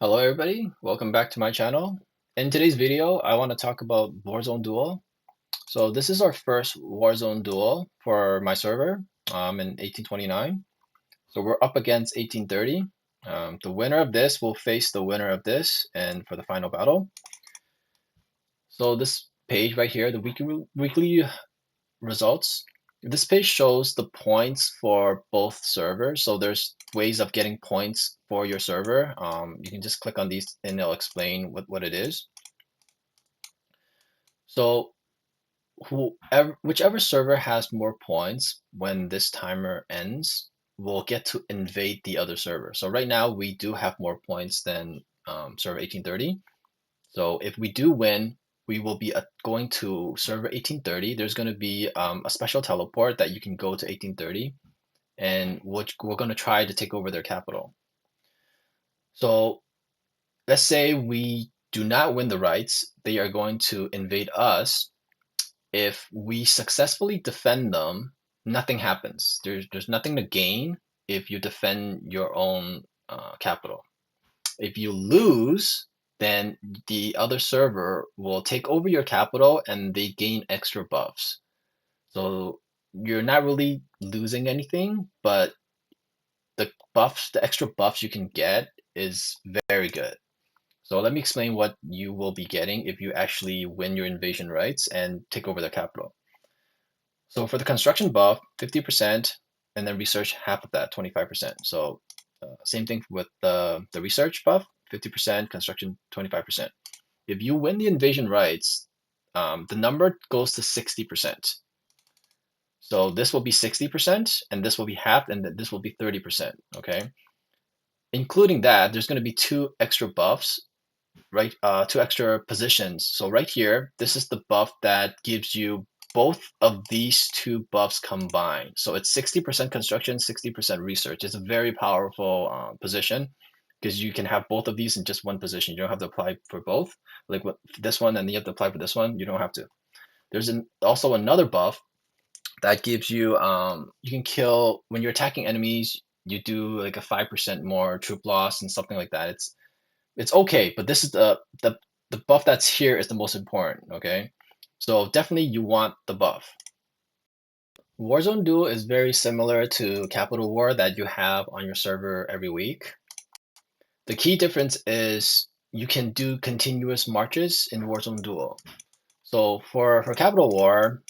Hello everybody, welcome back to my channel. In today's video, I want to talk about Warzone Duel. So this is our first Warzone Duel for my server in 1829. So we're up against 1830. The winner of this will face the winner of this and for the final battle. So this page right here, the weekly results. This page shows the points for both servers. So there's ways of getting points for your server. You can just click on these and they'll explain what it is. So whichever server has more points when this timer ends will get to invade the other server. So right now we do have more points than server 1830. So if we do win, we will be going to server 1830. There's going to be a special teleport that you can go to 1830, and we're going to try to take over their capital. So let's say we do not win the rights, they are going to invade us. If we successfully defend them, nothing happens. There's nothing to gain if you defend your own capital. If you lose, then the other server will take over your capital and they gain extra buffs. So you're not really losing anything, but the extra buffs you can get is very good. So let me explain what you will be getting if you actually win your invasion rights and take over the capital. So for the construction buff, 50%, and then research half of that, 25%. So same thing with the research buff, 50%, construction 25%. If you win the invasion rights, the number goes to 60%. So this will be 60%, and this will be half, and this will be 30%. Okay, including that, there's going to be two extra buffs, right? Two extra positions. So right here, this is the buff that gives you both of these two buffs combined. So it's 60% construction, 60% research. It's a very powerful position because you can have both of these in just one position. You don't have to apply for both. Like with this one, and you have to apply for this one. You don't have to. There's also another buff that gives you you can kill when you're attacking enemies. You do like a 5% more troop loss and something like that. It's okay, but this is the buff that's here is the most important, okay? So definitely you want the buff. Warzone Duel is very similar to Capital War that you have on your server every week. The key difference is you can do continuous marches in Warzone Duel. So for Capital War,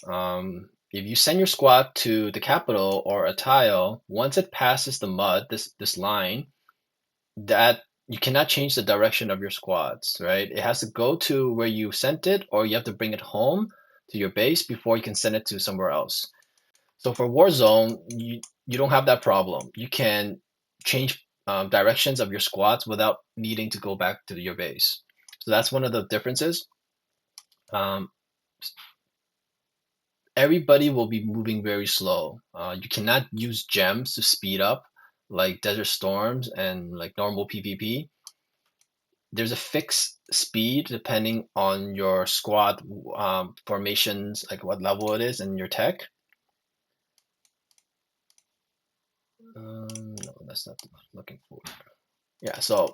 if you send your squad to the capital or a tile, once it passes the mud, this line, that you cannot change the direction of your squads, right? It has to go to where you sent it, or you have to bring it home to your base before you can send it to somewhere else. So for Warzone, you don't have that problem. You can change directions of your squads without needing to go back to your base. So that's one of the differences. Um, Everybody will be moving very slow. You cannot use gems to speed up like Desert Storms and like normal PvP. There's a fixed speed depending on your squad formations, like what level it is and your tech. No, that's not what I'm looking for. Yeah, so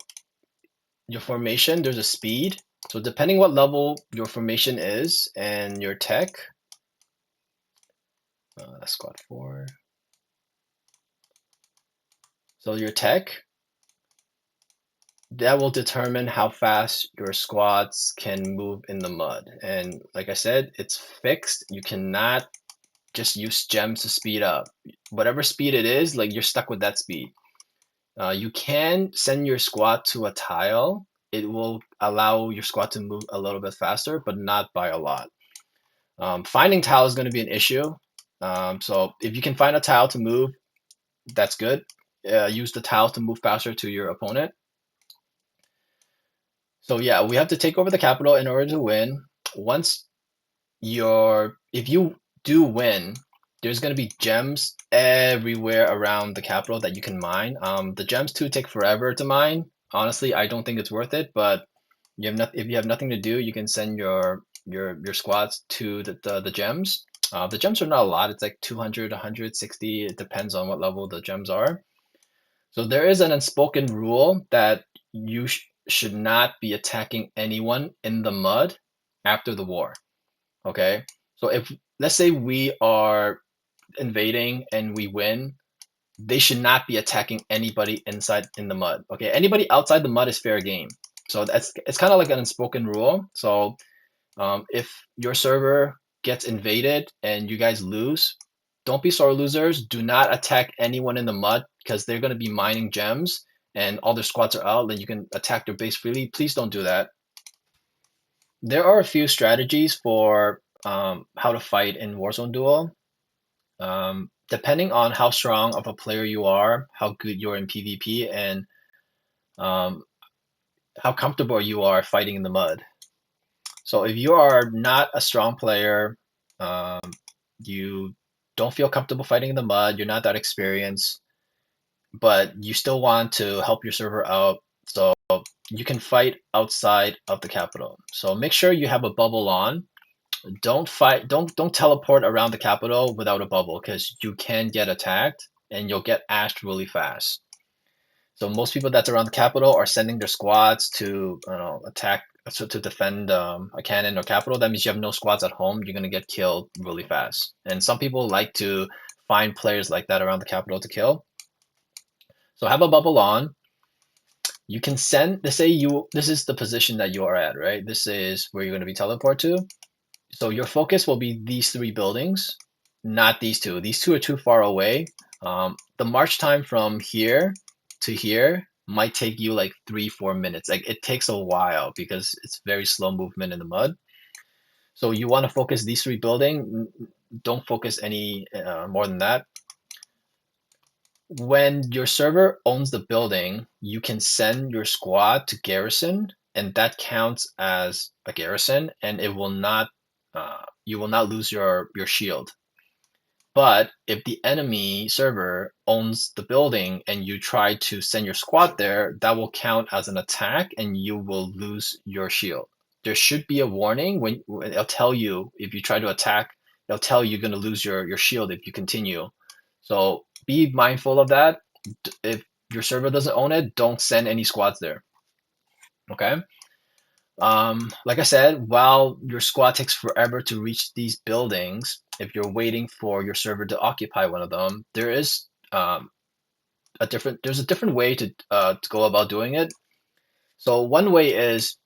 your formation, there's a speed. So depending what level your formation is and your tech, that's squad 4. So your tech, that will determine how fast your squads can move in the mud. And like I said, it's fixed. You cannot just use gems to speed up. Whatever speed it is, like you're stuck with that speed. You can send your squad to a tile. It will allow your squad to move a little bit faster, but not by a lot. Finding tile is going to be an issue. So if you can find a tile to move, that's good. Use the tile to move faster to your opponent. So yeah, we have to take over the capital in order to win. Once if you do win, there's going to be gems everywhere around the capital that you can mine. The gems too take forever to mine. Honestly, I don't think it's worth it, but if you have nothing to do, you can send your squads to the gems. The gems are not a lot. It's like 200, 160. It depends on what level the gems are. So there is an unspoken rule that should not be attacking anyone in the mud after the war. Okay, so if let's say we are invading and we win, they should not be attacking anybody inside in the mud. Okay, anybody outside the mud is fair game. So that's it's kind of like an unspoken rule. So if your server gets invaded and you guys lose, don't be sore losers. Do not attack anyone in the mud because they're going to be mining gems and all their squads are out. Then you can attack their base freely. Please don't do that. There are a few strategies for how to fight in Warzone Duel. Depending on how strong of a player you are, how good you're in PvP, and um, how comfortable you are fighting in the mud. So if you are not a strong player, um, you don't feel comfortable fighting in the mud, you're not that experienced, but you still want to help your server out, so you can fight outside of the capital. So make sure you have a bubble on. Don't teleport around the capital without a bubble because you can get attacked and you'll get ashed really fast. So most people that's around the capital are sending their squads to attack, so to defend a cannon or capital. That means you have no squads at home. You're gonna get killed really fast. And some people like to find players like that around the capital to kill. So have a bubble on. You can send. Let's say you. This is the position that you are at, right? This is where you're gonna be teleported to. So your focus will be these three buildings, not these two. These two are too far away. The march time from here to here might take you like 3-4 minutes. Like it takes a while because it's very slow movement in the mud. So you want to focus these three buildings. Don't focus any more than that. When your server owns the building, you can send your squad to garrison, and that counts as a garrison, and it will not you will not lose your shield. But if the enemy server owns the building and you try to send your squad there, that will count as an attack and you will lose your shield. There should be a warning when it'll tell you if you try to attack, it'll tell you you're going to lose your shield if you continue. So be mindful of that. If your server doesn't own it, don't send any squads there. Okay. Like I said, while your squad takes forever to reach these buildings, if you're waiting for your server to occupy one of them, there is there's a different way to go about doing it. So one way is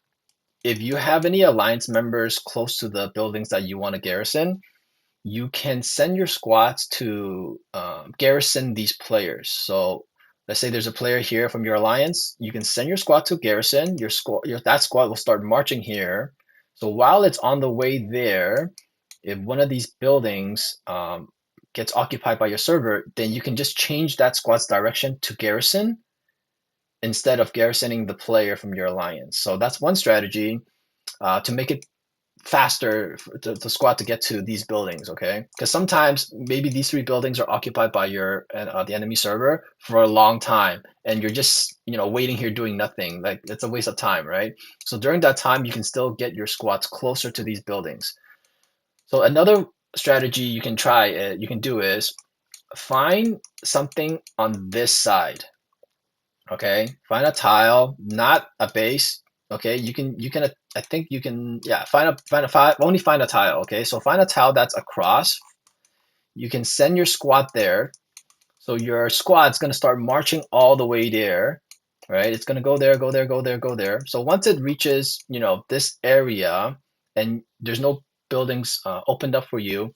if you have any alliance members close to the buildings that you want to garrison, you can send your squads to garrison these players. So let's say there's a player here from your alliance, you can send your squad to garrison. That squad will start marching here. So while it's on the way there, if one of these buildings gets occupied by your server, then you can just change that squad's direction to garrison instead of garrisoning the player from your alliance. So that's one strategy to make it faster for the squad to get to these buildings, okay? Because sometimes maybe these three buildings are occupied by the enemy server for a long time, and you're just waiting here doing nothing. Like it's a waste of time, right? So during that time, you can still get your squads closer to these buildings. So another strategy you can you can do is find something on this side. Okay, find a tile, not a base. Okay, you can I think you can, yeah, only find a tile. Okay, so find a tile that's across. You can send your squad there. So your squad's gonna start marching all the way there, right? It's gonna go there, go there, go there, go there. So once it reaches this area and there's no buildings opened up for you,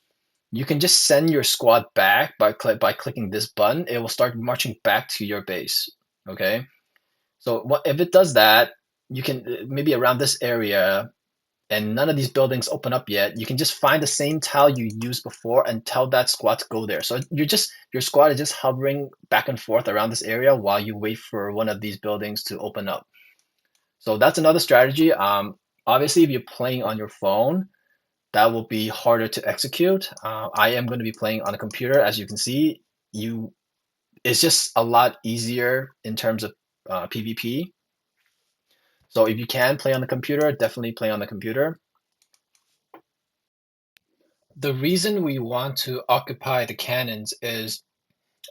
you can just send your squad back by clicking this button. It will start marching back to your base. Okay. So if it does that, you can maybe around this area, and none of these buildings open up yet. You can just find the same tile you used before and tell that squad to go there. So your squad is just hovering back and forth around this area while you wait for one of these buildings to open up. So that's another strategy. Obviously, if you're playing on your phone, that will be harder to execute. I am going to be playing on a computer, as you can see. It's just a lot easier in terms of PvP. So if you can play on the computer, definitely play on the computer. The reason we want to occupy the cannons is,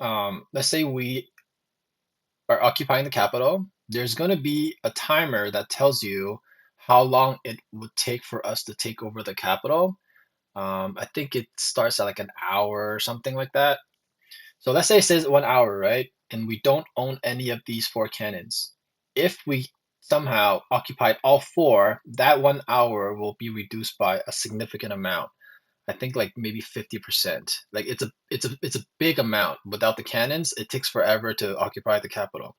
let's say we are occupying the capital. there's going to be a timer that tells you how long it would take for us to take over the capital. I think it starts at like an hour or something like that. So let's say it says 1 hour, right? And we don't own any of these 4 cannons. If we somehow occupied all four, that 1 hour will be reduced by a significant amount. I think like maybe 50%. Like it's a big amount. Without the cannons, it takes forever to occupy the capital.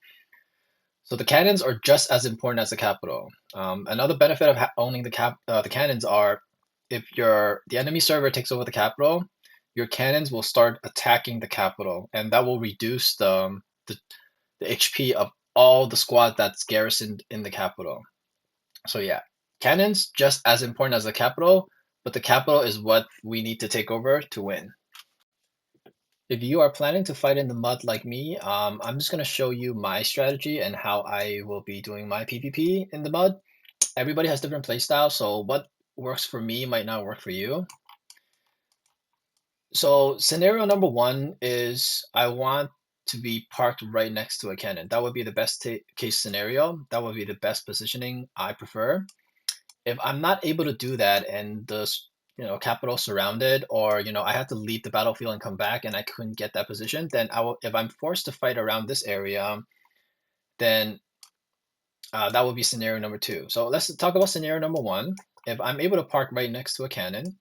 So the cannons are just as important as the capital. Another benefit of owning the cannons are if the enemy server takes over the capital, your cannons will start attacking the capital, and that will reduce the HP of all the squad that's garrisoned in the capital. So yeah, cannons just as important as the capital, but the capital is what we need to take over to win. If you are planning to fight in the mud like me, I'm just going to show you my strategy and how I will be doing my PvP in the mud. Everybody has different playstyles, so what works for me might not work for you. So scenario number one is I want to be parked right next to a cannon. That would be the best case scenario. That would be the best positioning I prefer. If I'm not able to do that and the capital surrounded, or I had to leave the battlefield and come back and I couldn't get that position, then if I'm forced to fight around this area, then that would be scenario number two. So let's talk about scenario number one. If I'm able to park right next to a cannon,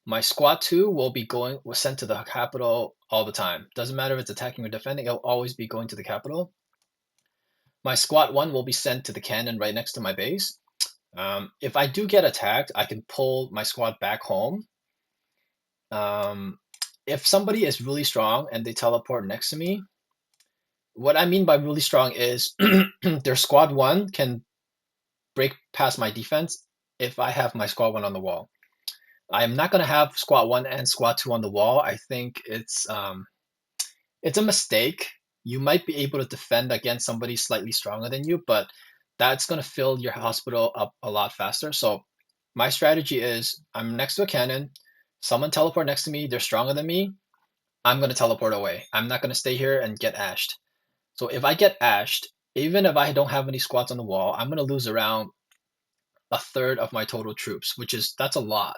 my squad 2 was sent to the capital all the time. Doesn't matter if it's attacking or defending, it'll always be going to the capital. My squad 1 will be sent to the cannon right next to my base. If I do get attacked, I can pull my squad back home. If somebody is really strong and they teleport next to me, what I mean by really strong is their squad 1 can break past my defense if I have my squad 1 on the wall. I'm not going to have squad 1 and squad 2 on the wall. I think it's a mistake. You might be able to defend against somebody slightly stronger than you, but that's going to fill your hospital up a lot faster. So my strategy is I'm next to a cannon, someone teleport next to me, they're stronger than me, I'm going to teleport away. I'm not going to stay here and get ashed. So if I get ashed, even if I don't have any squads on the wall, I'm going to lose around a third of my total troops, that's a lot,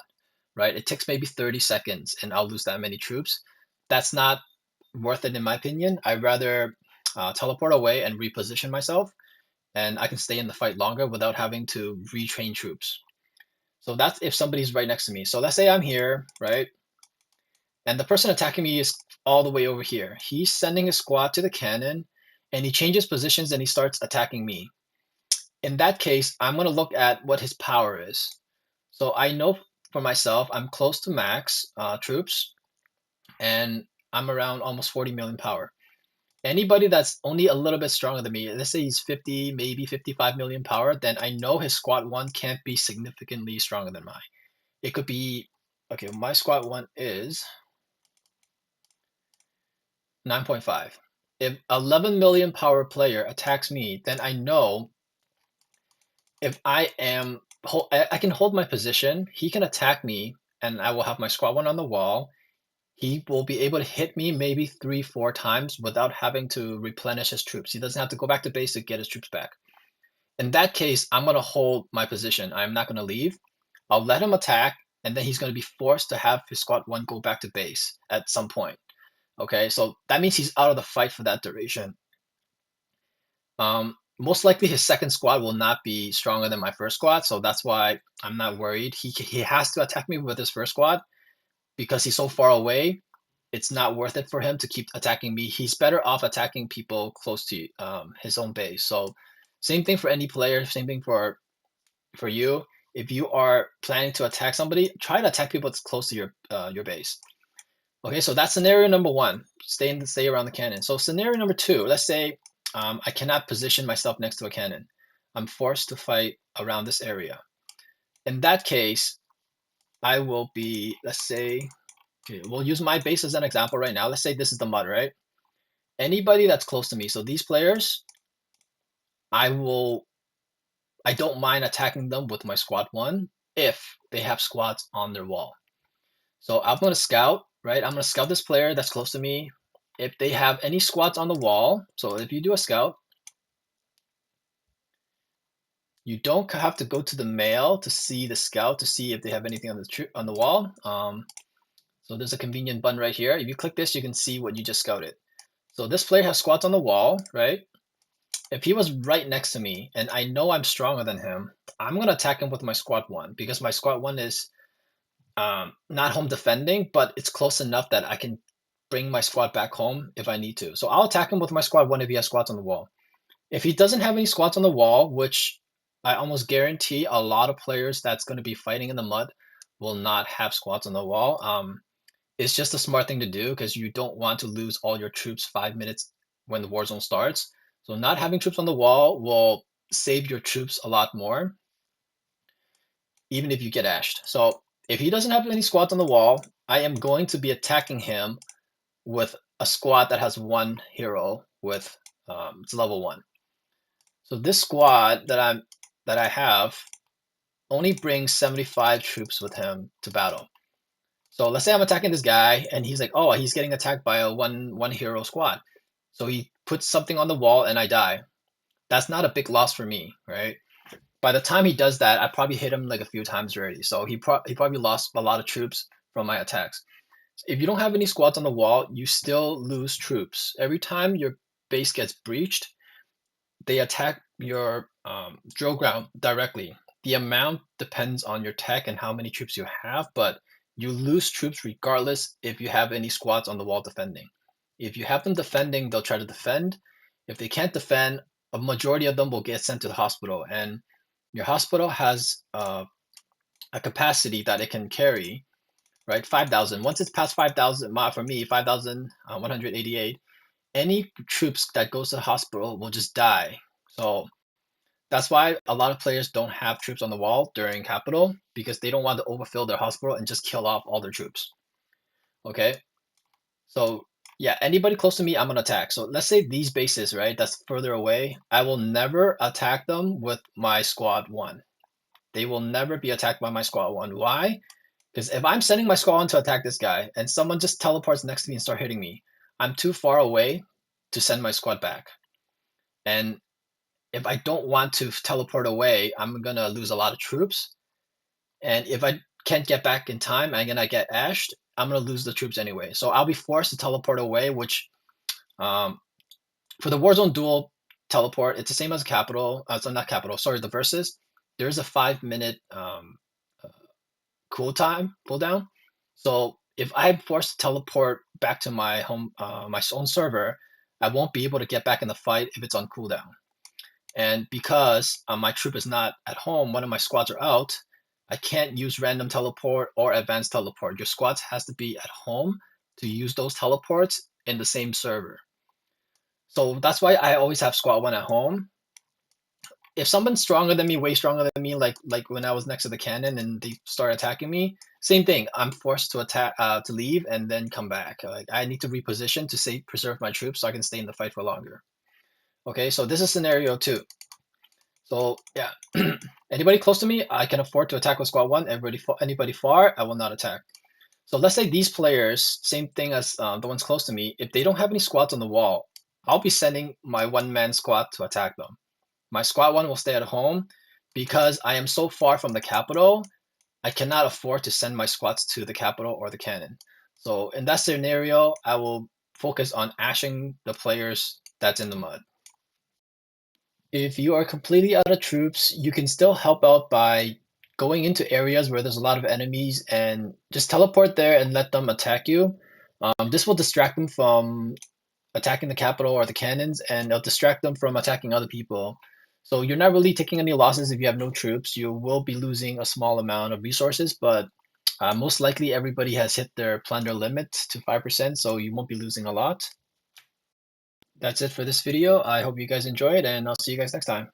right? It takes maybe 30 seconds and I'll lose that many troops. That's not worth it in my opinion. I'd rather teleport away and reposition myself, and I can stay in the fight longer without having to retrain troops. So that's if somebody's right next to me. So let's say I'm here, right? And the person attacking me is all the way over here. He's sending a squad to the cannon, and he changes positions and he starts attacking me. In that case, I'm going to look at what his power is. So I know for myself, I'm close to max troops, and I'm around almost 40 million power. Anybody that's only a little bit stronger than me, let's say he's 50, maybe 55 million power, then I know his squad 1 can't be significantly stronger than mine. It could be, okay, my squad 1 is 9.5. If 11 million power player attacks me, then I know if I can hold my position, he can attack me, and I will have my squad 1 on the wall. He will be able to hit me maybe 3, 4 times without having to replenish his troops. He doesn't have to go back to base to get his troops back. In that case, I'm going to hold my position. I'm not going to leave. I'll let him attack, and then he's going to be forced to have his squad 1 go back to base at some point. Okay, so that means he's out of the fight for that duration. Most likely his second squad will not be stronger than my first squad, so that's why I'm not worried. He has to attack me with his first squad because he's so far away. It's not worth it for him to keep attacking me. He's better off attacking people close to his own base. So same thing for any player, same thing for you. If you are planning to attack somebody, try to attack people that's close to your base. Okay, so that's scenario number one. Stay around the cannon. So scenario number two, let's say I cannot position myself next to a cannon. I'm forced to fight around this area. In that case, I will be, let's say, okay, we'll use my base as an example right now. Let's say this is the mud, right? Anybody that's close to me, so these players, I don't mind attacking them with my squad 1 if they have squads on their wall. So I'm going to scout, right? I'm going to scout this player that's close to me. If they have any squads on the wall, so if you do a scout, You don't have to go to the mail to see the scout to see if they have anything on the wall. So there's a convenient button right here. If you click this, you can see what you just scouted. So this player has squats on the wall, right? If he was right next to me and I know I'm stronger than him, I'm going to attack him with my squad 1 because my squad 1 is not home defending, but it's close enough that I can bring my squad back home if I need to. So I'll attack him with my squad 1 if he has squats on the wall. If he doesn't have any squats on the wall, which I almost guarantee a lot of players that's going to be fighting in the mud will not have squats on the wall. It's just a smart thing to do because you don't want to lose all your troops 5 minutes when the war zone starts. So not having troops on the wall will save your troops a lot more, even if you get ashed. So if he doesn't have any squads on the wall, I am going to be attacking him with a squad that has 1 hero with it's level 1. So this squad that I have only brings 75 troops with him to battle. So let's say I'm attacking this guy and he's like, oh, he's getting attacked by a one hero squad. So he puts something on the wall and I die. That's not a big loss for me, right? By the time he does that, I probably hit him like a few times already. So he probably lost a lot of troops from my attacks. If you don't have any squads on the wall, you still lose troops. Every time your base gets breached, they attack your drill ground directly. The amount depends on your tech and how many troops you have, but you lose troops regardless if you have any squads on the wall defending. If you have them defending, they'll try to defend. If they can't defend, a majority of them will get sent to the hospital. And your hospital has a capacity that it can carry, right? 5,000. Once it's past 5,000, for me, 5,188, any troops that goes to the hospital will just die. So that's why a lot of players don't have troops on the wall during capital because they don't want to overfill their hospital and just kill off all their troops. Okay, so yeah, anybody close to me, I'm gonna attack. So let's say these bases, right? That's further away. I will never attack them with my squad 1. They will never be attacked by my squad 1. Why? Because if I'm sending my squad 1 to attack this guy and someone just teleports next to me and start hitting me, I'm too far away to send my squad back. And if I don't want to teleport away, I'm gonna lose a lot of troops. And if I can't get back in time, I'm gonna get ashed. I'm gonna lose the troops anyway. So I'll be forced to teleport away, which for the Warzone duel teleport, it's the same as capital. So not capital. Sorry, the versus. There's a 5-minute cooldown. So if I'm forced to teleport back to my home, my own server, I won't be able to get back in the fight if it's on cooldown. And because my troop is not at home, one of my squads are out, I can't use random teleport or advanced teleport. Your squads has to be at home to use those teleports in the same server. So that's why I always have squad 1 at home. If someone's stronger than me, way stronger than me, like when I was next to the cannon and they start attacking me, same thing. I'm forced to attack, to leave and then come back. Like I need to reposition to preserve my troops so I can stay in the fight for longer. Okay, so this is scenario 2. So yeah, anybody close to me, I can afford to attack with squad 1. Anybody far, I will not attack. So let's say these players, same thing as the ones close to me, if they don't have any squads on the wall, I'll be sending my 1-man squad to attack them. My squad 1 will stay at home because I am so far from the capital, I cannot afford to send my squads to the capital or the cannon. So in that scenario, I will focus on ashing the players that's in the mud. If you are completely out of troops, you can still help out by going into areas where there's a lot of enemies and just teleport there and let them attack you. This will distract them from attacking the capital or the cannons, and it'll distract them from attacking other people. So you're not really taking any losses if you have no troops. You will be losing a small amount of resources, but most likely everybody has hit their plunder limit to 5%, so you won't be losing a lot. That's it for this video. I hope you guys enjoyed, and I'll see you guys next time.